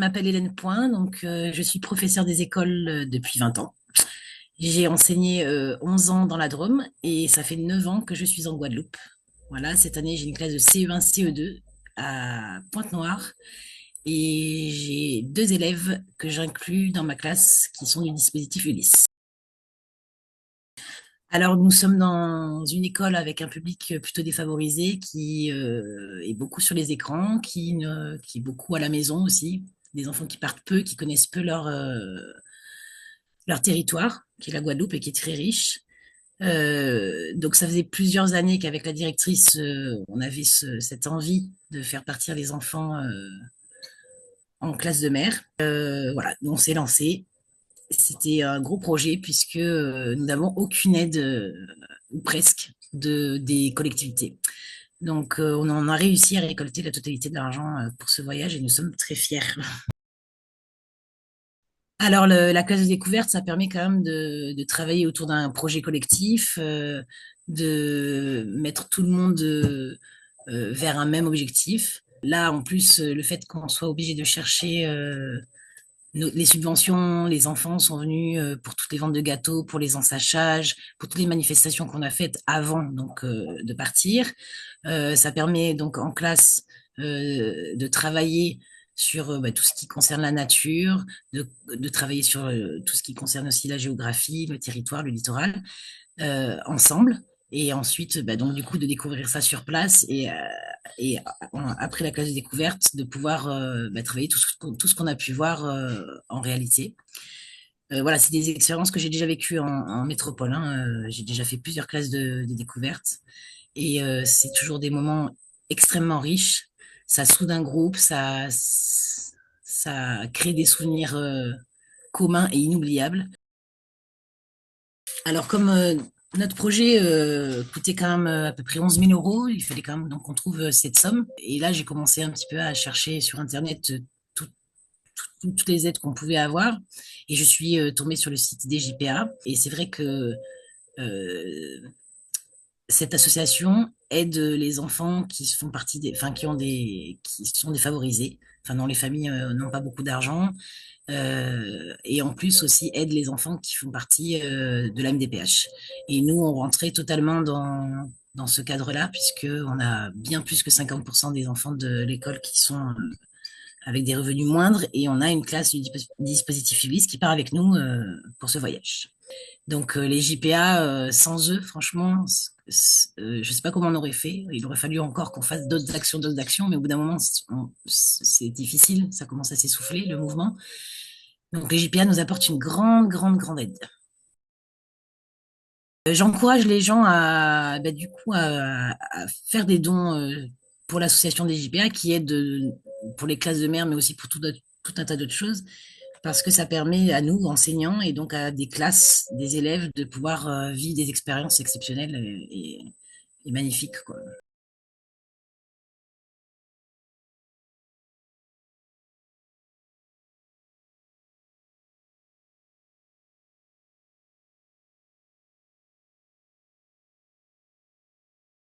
m'appelle Hélène Point, je suis professeure des écoles depuis 20 ans. J'ai enseigné 11 ans dans la Drôme et ça fait 9 ans que je suis en Guadeloupe. Voilà, cette année, j'ai une classe de CE1, CE2 à Pointe-Noire et j'ai deux élèves que j'inclus dans ma classe qui sont du dispositif Ulysse. Alors, nous sommes dans une école avec un public plutôt défavorisé qui est beaucoup sur les écrans, qui est beaucoup à la maison aussi, des enfants qui partent peu, qui connaissent peu leur territoire, qui est la Guadeloupe et qui est très riche. Donc, ça faisait plusieurs années qu'avec la directrice, on avait cette envie de faire partir les enfants en classe de mer. Voilà, on s'est lancé. C'était un gros projet puisque nous n'avons aucune aide, ou presque, des collectivités. Donc, on en a réussi à récolter la totalité de l'argent pour ce voyage et nous sommes très fiers. Alors, la classe de découverte, ça permet quand même de travailler autour d'un projet collectif, de mettre tout le monde vers un même objectif. Là, en plus, le fait qu'on soit obligé de chercher les subventions, les enfants sont venus pour toutes les ventes de gâteaux, pour les ensachages, pour toutes les manifestations qu'on a faites avant de partir. Ça permet donc en classe de travailler sur tout ce qui concerne la nature, de travailler sur tout ce qui concerne aussi la géographie, le territoire, le littoral, ensemble. Et ensuite, donc du coup, de découvrir ça sur place et après la classe de découverte, de pouvoir travailler tout ce qu'on a pu voir en réalité. Voilà, c'est des expériences que j'ai déjà vécues en métropole, hein. J'ai déjà fait plusieurs classes de découverte et c'est toujours des moments extrêmement riches. Ça soude un groupe, ça crée des souvenirs communs et inoubliables. Alors, comme notre projet coûtait quand même à peu près 11 000 euros, il fallait quand même donc qu'on trouve cette somme. Et là, j'ai commencé un petit peu à chercher sur Internet tout- toutes les aides qu'on pouvait avoir. Et je suis tombée sur le site des JPA. Et c'est vrai que euh, cette association aide les enfants qui font partie enfin, qui sont défavorisés, enfin, dont les familles n'ont pas beaucoup d'argent, et en plus aussi aide les enfants qui font partie de la MDPH. Et nous, on rentrait totalement dans ce cadre-là, puisqu'on a bien plus que 50% des enfants de l'école qui sont avec des revenus moindres, et on a une classe du dispositif Ulysse qui part avec nous pour ce voyage. Donc les JPA, sans eux, franchement, je sais pas comment on aurait fait. Il aurait fallu encore qu'on fasse d'autres actions, mais au bout d'un moment, c'est difficile, ça commence à s'essouffler, le mouvement. Donc les JPA nous apportent une grande, grande, grande aide. J'encourage les gens du coup, à faire des dons pour l'association des JPA qui aide pour les classes de mère, mais aussi pour tout un tas d'autres choses, parce que ça permet à nous, enseignants, et donc à des classes, des élèves, de pouvoir vivre des expériences exceptionnelles et magnifiques, quoi.